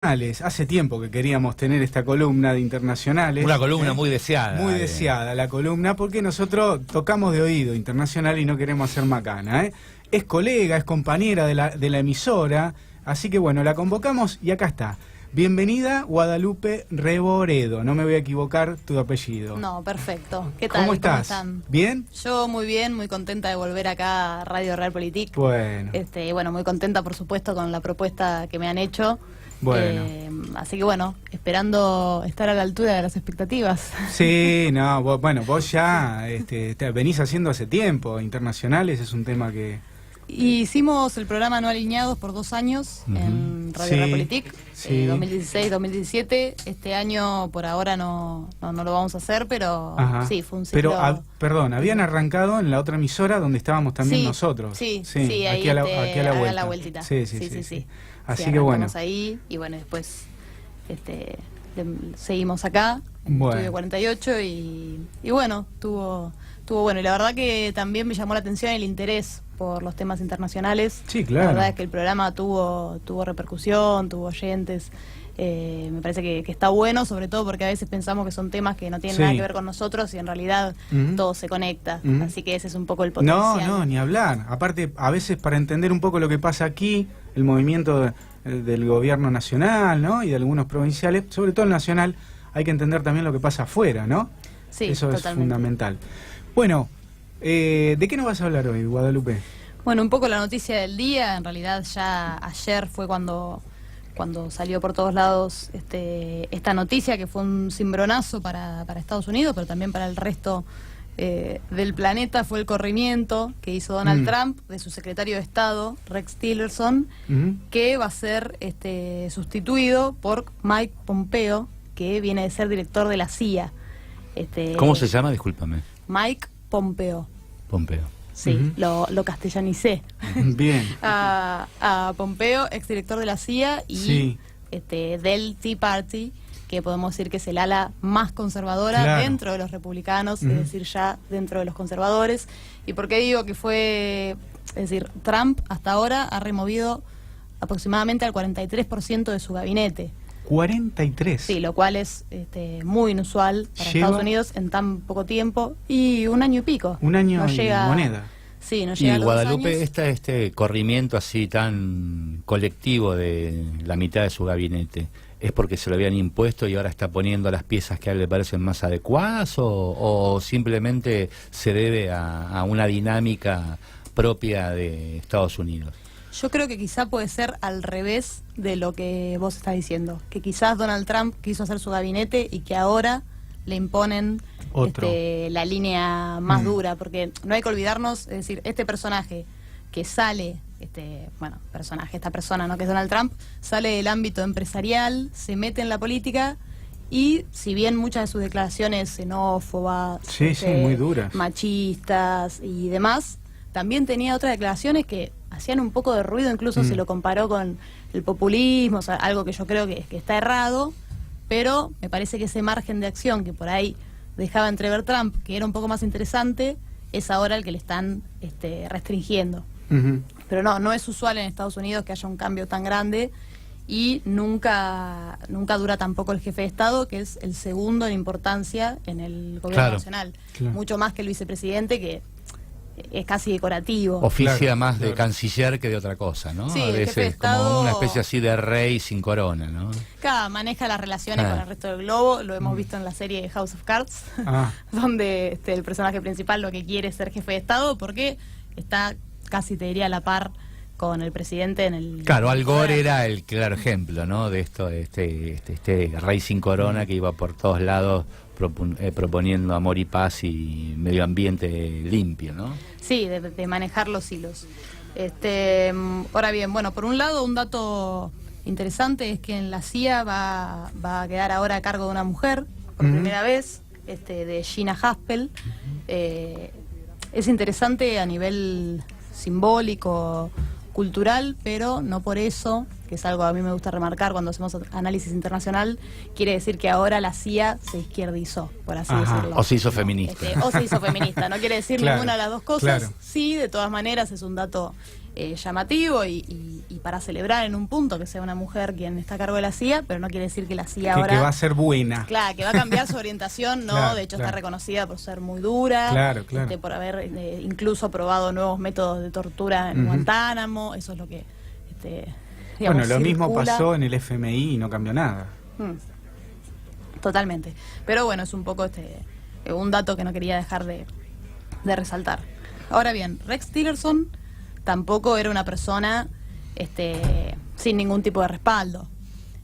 Hace tiempo que queríamos tener esta columna de internacionales. Una columna muy deseada. Muy deseada la columna, porque nosotros tocamos de oído internacional y no queremos hacer macana, ¿eh? Es colega, es compañera de la emisora, así que bueno, la convocamos y acá está. Bienvenida, Guadalupe Reboredo. No me voy a equivocar tu apellido. No, perfecto. ¿Qué tal? ¿Cómo estás? están? ¿Bien? Yo muy bien, muy contenta de volver acá a Radio Realpolitik. Bueno. Bueno, muy contenta, por supuesto, con la propuesta que me han hecho. Bueno. Así que bueno, esperando estar a la altura de las expectativas. Sí, no, vos ya venís haciendo hace tiempo. Internacionales es un tema que... Hicimos el programa No Alineados por 2 años en Radio Realpolitik, 2016-2017. Este año por ahora no lo vamos a hacer, pero sí, fue un ciclo... Pero, perdón, habían arrancado en la otra emisora donde estábamos también nosotros. Sí, ahí aquí a la vuelta. la vueltita. Sí. Así Sí, que bueno. Ahí y bueno, después seguimos acá en Estudio 48 y bueno, tuvo bueno, y la verdad que también me llamó la atención el interés por los temas internacionales. Sí, claro. La verdad es que el programa tuvo repercusión, tuvo oyentes. Me parece que está bueno, sobre todo porque a veces pensamos que son temas que no tienen nada que ver con nosotros y en realidad todo se conecta. Así que ese es un poco el potencial. No, ni hablar. Aparte, a veces para entender un poco lo que pasa aquí, el movimiento del gobierno nacional, ¿no? Y de algunos provinciales, sobre todo el nacional, hay que entender también lo que pasa afuera, ¿no? Sí, eso totalmente. Es fundamental. Bueno, ¿de qué nos vas a hablar hoy, Guadalupe? Bueno, un poco la noticia del día. En realidad ya ayer fue cuando salió por todos lados esta noticia, que fue un cimbronazo para Estados Unidos, pero también para el resto del planeta. Fue el corrimiento que hizo Donald Trump de su secretario de Estado, Rex Tillerson, que va a ser sustituido por Mike Pompeo, que viene de ser director de la CIA. ¿Cómo se llama? Discúlpame. Mike Pompeo. Pompeo. Sí, lo castellanicé. Bien. a Pompeo, exdirector de la CIA y del Tea Party, que podemos decir que es el ala más conservadora dentro de los republicanos, es decir, ya dentro de los conservadores. ¿Y por qué digo que fue? Es decir, Trump hasta ahora ha removido aproximadamente al 43% de su gabinete. 43. Sí, lo cual es muy inusual para Estados Unidos en tan poco tiempo y un año y pico. Un año no llega, y moneda. Sí, no llega a Y los Guadalupe, 2 años. este corrimiento así tan colectivo de la mitad de su gabinete, ¿es porque se lo habían impuesto y ahora está poniendo las piezas que a él le parecen más adecuadas o simplemente se debe a una dinámica propia de Estados Unidos? Yo creo que quizá puede ser al revés de lo que vos estás diciendo, que quizás Donald Trump quiso hacer su gabinete y que ahora le imponen la línea más dura, porque no hay que olvidarnos, es decir, este personaje que sale, esta persona, ¿no?, que es Donald Trump, sale del ámbito empresarial, se mete en la política y si bien muchas de sus declaraciones xenófobas, muy duras, machistas y demás, también tenía otras declaraciones que hacían un poco de ruido, incluso se lo comparó con el populismo, o sea, algo que yo creo que está errado, pero me parece que ese margen de acción que por ahí dejaba entrever Trump, que era un poco más interesante, es ahora el que le están restringiendo. Pero no es usual en Estados Unidos que haya un cambio tan grande y nunca dura tampoco el jefe de Estado, que es el segundo en importancia en el gobierno nacional. Mucho más que el vicepresidente, que es casi decorativo. Oficia más de canciller que de otra cosa, ¿no? Sí, a veces jefe de Estado, como una especie así de rey sin corona, ¿no? Maneja las relaciones con el resto del globo. Lo hemos visto en la serie House of Cards, donde el personaje principal lo que quiere es ser jefe de Estado porque está casi, te diría, a la par con el presidente en el... Claro, Al Gore era el claro ejemplo, ¿no? De esto, este rey sin corona que iba por todos lados proponiendo amor y paz y medio ambiente limpio, ¿no? Sí, de manejar los hilos. Ahora bien, bueno, por un lado, un dato interesante es que en la CIA va a quedar ahora a cargo de una mujer, por primera vez, de Gina Haspel. Es interesante a nivel simbólico, cultural, pero no por eso, que es algo que a mí me gusta remarcar cuando hacemos análisis internacional, quiere decir que ahora la CIA se izquierdizó, por así decirlo. O se hizo feminista. O se hizo feminista, no quiere decir ninguna de las dos cosas. Sí, de todas maneras es un dato llamativo y para celebrar en un punto que sea una mujer quien está a cargo de la CIA, pero no quiere decir que la CIA ahora... Que va a ser buena. Claro, que va a cambiar su orientación, no, Claro, de hecho claro. está reconocida por ser muy dura, Claro, claro. por haber incluso probado nuevos métodos de tortura en Ujú. Guantánamo, eso es lo que... digamos, Bueno, lo mismo circula. pasó en el FMI y no cambió nada. Totalmente. Pero bueno, es un poco un dato que no quería dejar de resaltar. Ahora bien, Rex Tillerson tampoco era una persona sin ningún tipo de respaldo.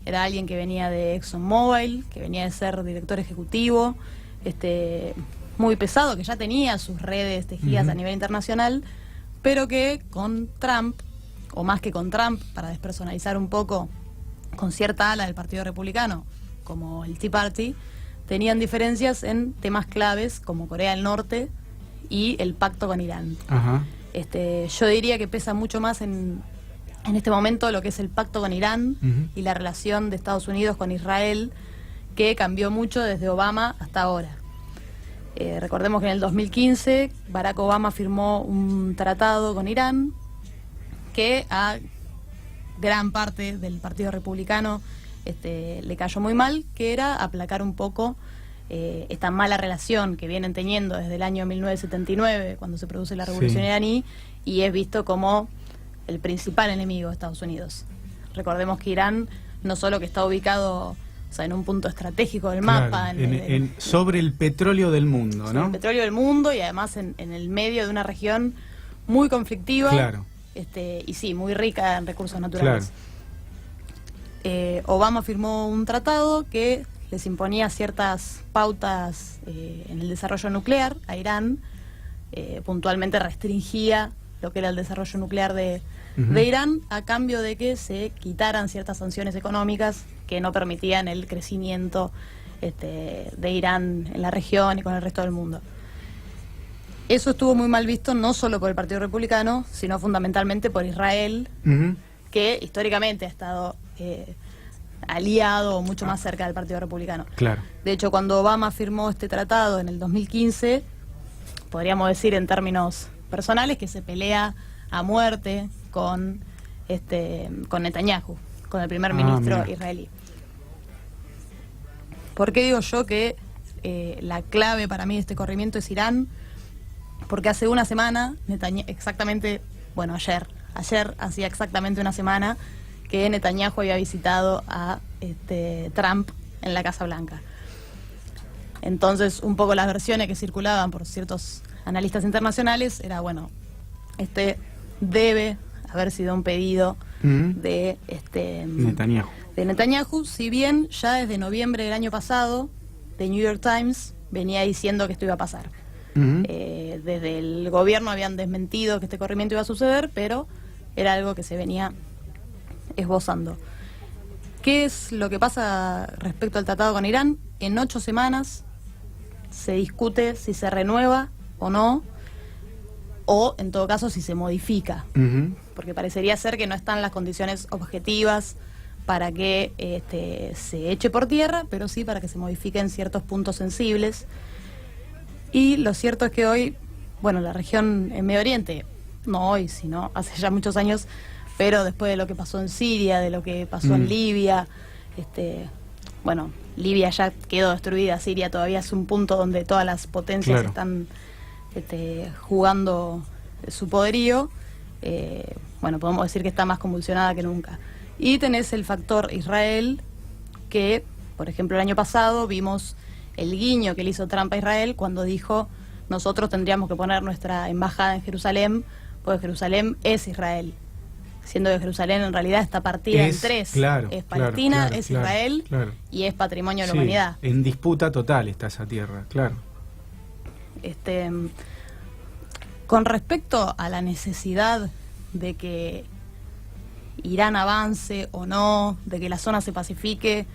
Era alguien que venía de ExxonMobil, que venía de ser director ejecutivo, muy pesado, que ya tenía sus redes tejidas Ujú. a nivel internacional, pero que con Trump, o más que con Trump, para despersonalizar un poco, con cierta ala del Partido Republicano, como el Tea Party, tenían diferencias en temas claves como Corea del Norte y el pacto con Irán. Ajá. Yo diría que pesa mucho más en este momento lo que es el pacto con Irán Ujú. y la relación de Estados Unidos con Israel, que cambió mucho desde Obama hasta ahora. Recordemos que en el 2015 Barack Obama firmó un tratado con Irán que a gran parte del Partido Republicano le cayó muy mal, que era aplacar un poco esta mala relación que vienen teniendo desde el año 1979, cuando se produce la Revolución Sí. iraní, y es visto como el principal enemigo de Estados Unidos. Recordemos que Irán no solo que está ubicado, o sea, en un punto estratégico del mapa, Claro, sobre el petróleo del mundo, ¿no? el petróleo del mundo, y además en el medio de una región muy conflictiva, Claro. y sí, muy rica en recursos naturales. Claro. Obama firmó un tratado que les imponía ciertas pautas en el desarrollo nuclear a Irán, puntualmente restringía lo que era el desarrollo nuclear de Irán, a cambio de que se quitaran ciertas sanciones económicas que no permitían el crecimiento de Irán en la región y con el resto del mundo. Eso estuvo muy mal visto no solo por el Partido Republicano, sino fundamentalmente por Israel, Ujú. que históricamente ha estado aliado o mucho más cerca del Partido Republicano. Claro. De hecho, cuando Obama firmó este tratado en el 2015, podríamos decir en términos personales que se pelea a muerte con Netanyahu, con el primer ministro mira. israelí. ¿Por qué digo yo que la clave para mí de este corrimiento es Irán? Porque hace una semana, ayer hacía exactamente una semana que Netanyahu había visitado a Trump en la Casa Blanca. Entonces, un poco las versiones que circulaban por ciertos analistas internacionales era, bueno, debe haber sido un pedido Ujú. de Netanyahu. Netanyahu, si bien ya desde noviembre del año pasado, The New York Times venía diciendo que esto iba a pasar. Ujú. Desde el gobierno habían desmentido que este corrimiento iba a suceder, pero era algo que se venía esbozando. ¿Qué es lo que pasa respecto al tratado con Irán? En 8 semanas se discute si se renueva o no, o en todo caso si se modifica, Ujú. porque parecería ser que no están las condiciones objetivas para que se eche por tierra, pero sí para que se modifiquen ciertos puntos sensibles. Y lo cierto es que hoy, bueno, la región en Medio Oriente, no hoy, sino hace ya muchos años, pero después de lo que pasó en Siria, de lo que pasó en Libia, bueno, Libia ya quedó destruida, Siria todavía es un punto donde todas las potencias Claro. están jugando su poderío. Bueno, podemos decir que está más convulsionada que nunca. Y tenés el factor Israel, que, por ejemplo, el año pasado vimos el guiño que le hizo Trump a Israel cuando dijo: nosotros tendríamos que poner nuestra embajada en Jerusalén, porque Jerusalén es Israel, siendo que Jerusalén en realidad está partida en 3. Claro, es claro, Palestina, claro, es claro, Israel, claro. y es patrimonio de la Sí, humanidad. en disputa total está esa tierra, claro. Con respecto a la necesidad de que Irán avance o no, de que la zona se pacifique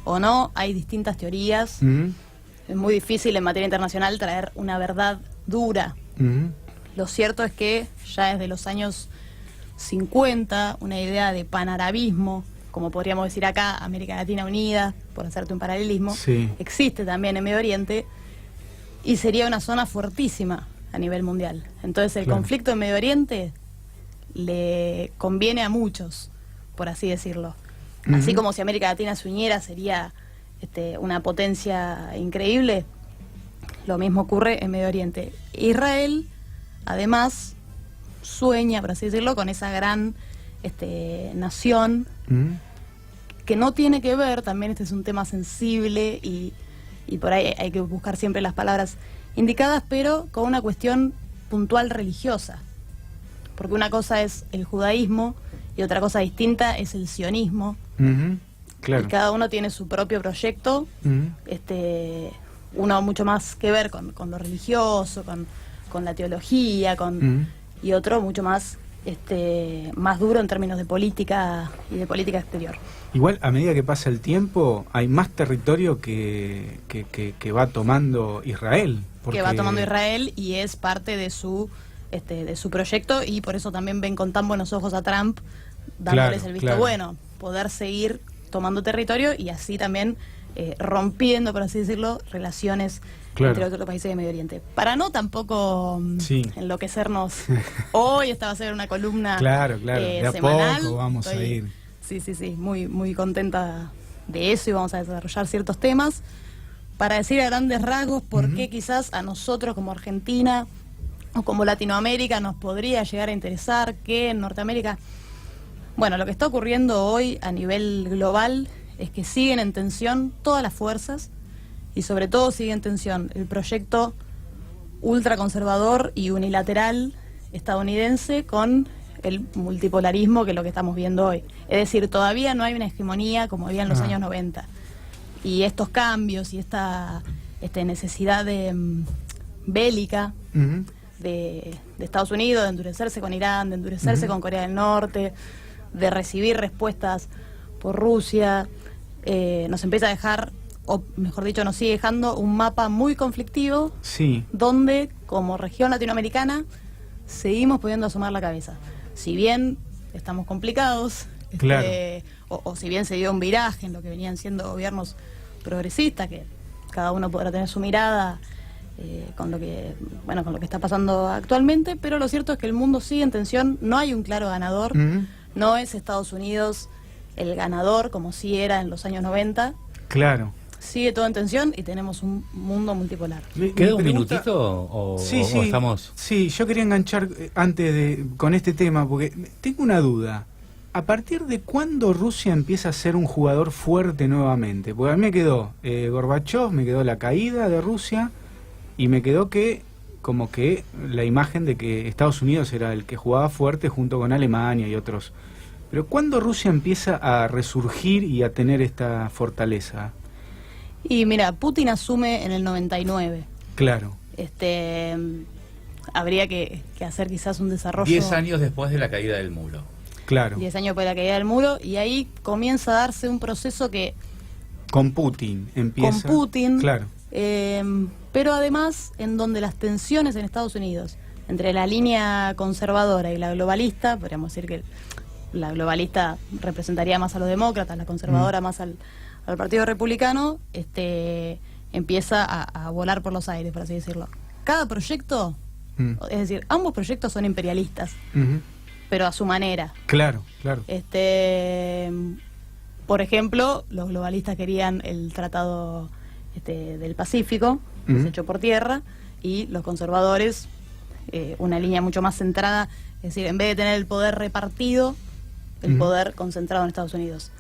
o no, hay distintas teorías. Ujú. Es muy difícil en materia internacional traer una verdad dura. Ujú. Lo cierto es que ya desde los años 50, una idea de panarabismo, como podríamos decir acá, América Latina Unida, por hacerte un paralelismo, Sí. existe también en Medio Oriente y sería una zona fuertísima a nivel mundial. Entonces el Claro. conflicto en Medio Oriente, le conviene a muchos, por así decirlo. Así como si América Latina se uniera sería una potencia increíble, lo mismo ocurre en Medio Oriente. Israel, además, sueña, por así decirlo, con esa gran nación que no tiene que ver, también este es un tema sensible y por ahí hay que buscar siempre las palabras indicadas, pero con una cuestión puntual religiosa. Porque una cosa es el judaísmo y otra cosa distinta es el sionismo. Claro. Y cada uno tiene su propio proyecto, uno mucho más que ver con lo religioso, con la teología, y otro mucho más más duro en términos de política y de política exterior. Igual, a medida que pasa el tiempo, hay más territorio que va tomando Israel. Que va tomando Israel y es parte de su proyecto, y por eso también ven con tan buenos ojos a Trump, dándoles el visto bueno, poder seguir tomando territorio y así también rompiendo, por así decirlo, relaciones entre otros países de Medio Oriente. Para no tampoco enloquecernos, hoy esta va a ser una columna de a semanal. Poco vamos a ir. Sí, muy, muy contenta de eso, y vamos a desarrollar ciertos temas para decir a grandes rasgos por qué quizás a nosotros como Argentina o como Latinoamérica nos podría llegar a interesar que en Norteamérica... Bueno, lo que está ocurriendo hoy a nivel global es que siguen en tensión todas las fuerzas, y sobre todo sigue en tensión el proyecto ultraconservador y unilateral estadounidense con el multipolarismo, que es lo que estamos viendo hoy. Es decir, todavía no hay una hegemonía como había en los años 90. Y estos cambios y esta necesidad bélica de Estados Unidos, de endurecerse con Irán, de endurecerse con Corea del Norte, de recibir respuestas por Rusia, nos empieza a dejar, o mejor dicho, nos sigue dejando un mapa muy conflictivo, donde como región latinoamericana seguimos pudiendo asomar la cabeza. Si bien estamos complicados, o si bien se dio un viraje en lo que venían siendo gobiernos progresistas, que cada uno podrá tener su mirada con lo que está pasando actualmente, pero lo cierto es que el mundo sigue en tensión, no hay un claro ganador, no es Estados Unidos el ganador como sí era en los años 90. Sigue todo en tensión y tenemos un mundo multipolar. ¿Queda un minutito o estamos...? Sí, yo quería enganchar con este tema, porque tengo una duda. ¿A partir de cuándo Rusia empieza a ser un jugador fuerte nuevamente? Porque a mí me quedó Gorbachev, me quedó la caída de Rusia, y me quedó como que la imagen de que Estados Unidos era el que jugaba fuerte junto con Alemania y otros. Pero ¿cuándo Rusia empieza a resurgir y a tener esta fortaleza? Y mira, Putin asume en el 99. Habría que hacer quizás un desarrollo... 10 años después de la caída del muro. 10 años después de la caída del muro, y ahí comienza a darse un proceso que... Con Putin empieza. Pero además en donde las tensiones en Estados Unidos entre la línea conservadora y la globalista, podríamos decir que la globalista representaría más a los demócratas, la conservadora más al Partido Republicano, empieza a volar por los aires, por así decirlo. Cada proyecto, es decir, ambos proyectos son imperialistas, pero a su manera. Por ejemplo, los globalistas querían el tratado del Pacífico, que se echó por tierra, y los conservadores una línea mucho más centrada, es decir, en vez de tener el poder repartido, el poder concentrado en Estados Unidos.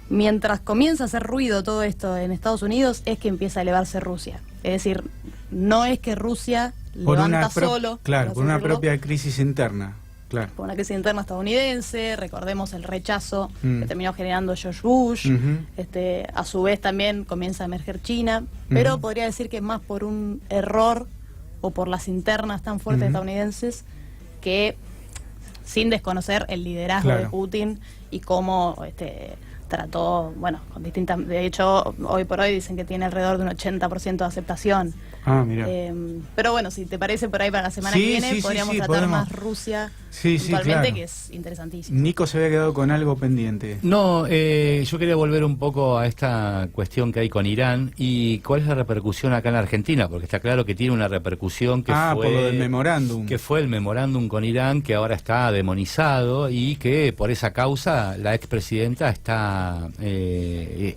Mientras comienza a hacer ruido todo esto en Estados Unidos, es que empieza a elevarse Rusia. Es decir, no es que Rusia levanta solo. Por una propia crisis interna. Por una crisis interna estadounidense, recordemos el rechazo que terminó generando George Bush, a su vez también comienza a emerger China, pero podría decir que más por un error o por las internas tan fuertes estadounidenses, que sin desconocer el liderazgo de Putin y cómo trató, con distintas... De hecho, hoy por hoy dicen que tiene alrededor de un 80% de aceptación. Mira. Pero bueno, si te parece, por ahí para la semana que viene podríamos tratar más Rusia Sí, sí, puntualmente, claro. que es interesantísimo. Nico se había quedado con algo pendiente. No, yo quería volver un poco a esta cuestión que hay con Irán y cuál es la repercusión acá en la Argentina, porque está claro que tiene una repercusión que por lo del memorándum. que fue el memorándum con Irán, que ahora está demonizado y que por esa causa la expresidenta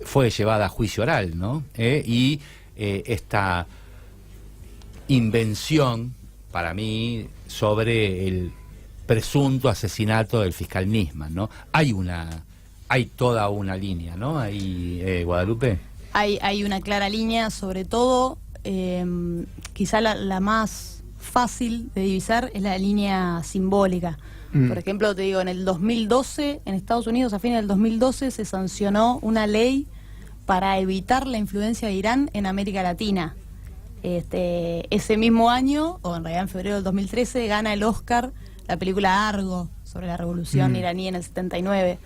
fue llevada a juicio oral, ¿no? Y esta invención, para mí, sobre el presunto asesinato del fiscal Nisman, ¿no? Hay toda una línea, ¿no? Ahí, Guadalupe. Hay una clara línea, sobre todo, quizá la más fácil de divisar es la línea simbólica. Por ejemplo, te digo, en el 2012, en Estados Unidos, a fines del 2012, se sancionó una ley para evitar la influencia de Irán en América Latina. Ese mismo año, o en realidad en febrero del 2013, gana el Oscar la película Argo, sobre la revolución iraní en el 79.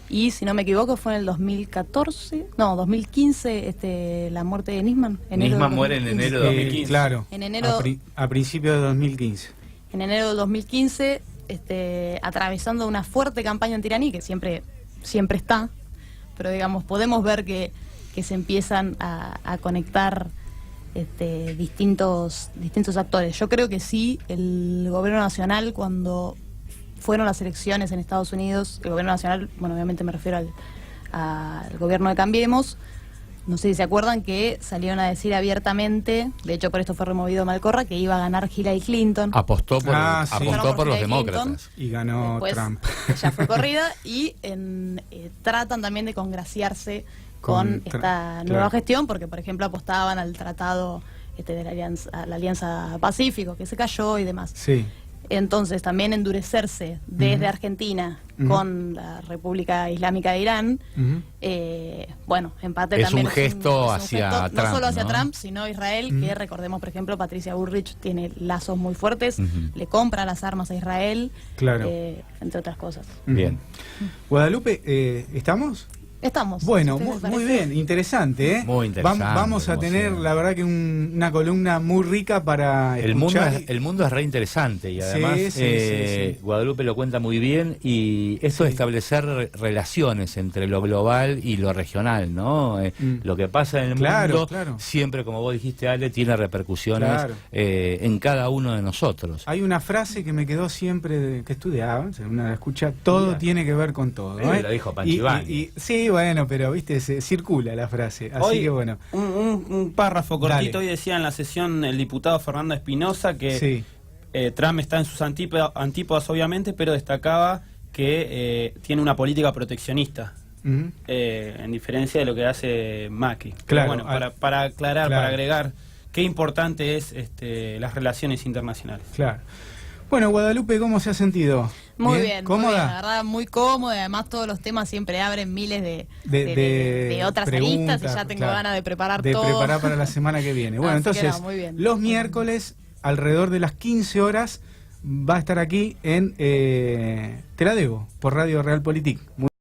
Y si no me equivoco fue en el 2015, la muerte de Nisman. Nisman muere en enero de 2015. Claro, En enero, a principios de 2015. En enero del 2015, atravesando una fuerte campaña antiraní, que siempre está, pero digamos, podemos ver que se empiezan a conectar distintos actores. Yo creo que sí, el gobierno nacional, cuando fueron las elecciones en Estados Unidos, el gobierno nacional, bueno, obviamente me refiero al gobierno de Cambiemos, no sé si se acuerdan que salieron a decir abiertamente, de hecho por esto fue removido Malcorra, que iba a ganar Hillary Clinton. Apostó por los Hillary demócratas. Clinton, Y ganó después Trump. Ya fue corrida y tratan también de congraciarse con esta nueva gestión, porque por ejemplo apostaban al tratado de la Alianza Pacífico, que se cayó y demás. Sí. Entonces también endurecerse desde Argentina con la República Islámica de Irán, bueno, en parte Es también un gesto hacia Trump, no solo hacia ¿no? Trump, sino Israel, que recordemos, por ejemplo, Patricia Bullrich tiene lazos muy fuertes, le compra las armas a Israel, Claro. entre otras cosas. Bien. Guadalupe, ¿estamos? Estamos. Bueno, ¿ustedes les muy parece? bien, interesante, ¿eh? Muy interesante, Vamos a tener, emocionante. la verdad que una columna muy rica para escuchar. El mundo es re interesante y además sí. Guadalupe lo cuenta muy bien y eso de establecer relaciones entre lo global y lo regional, ¿no? Lo que pasa en el mundo, siempre, como vos dijiste, Ale, tiene repercusiones en cada uno de nosotros. Hay una frase que me quedó siempre que estudiaba, una la escucha, todo tiene que ver con todo. Lo dijo Panchivani. Sí, bueno, pero viste, se circula la frase, así Hoy, que bueno. Un párrafo cortito. Dale. Hoy decía en la sesión el diputado Fernando Espinosa que Trump está en sus antípodas obviamente, pero destacaba que tiene una política proteccionista, en diferencia de lo que hace Macri. Claro, Pero bueno, para aclarar, para agregar qué importante es las relaciones internacionales. Claro. Bueno, Guadalupe, ¿cómo se ha sentido? Muy bien, ¿Cómoda? muy bien, la verdad, muy cómoda. Además, todos los temas siempre abren miles de otras preguntas, aristas y ya tengo claro, ganas de preparar de todo. preparar para la semana que viene. Bueno, Así que entonces, no, muy bien. los miércoles, alrededor de las 15 horas, va a estar aquí en Te la Debo, por Radio Realpolitik.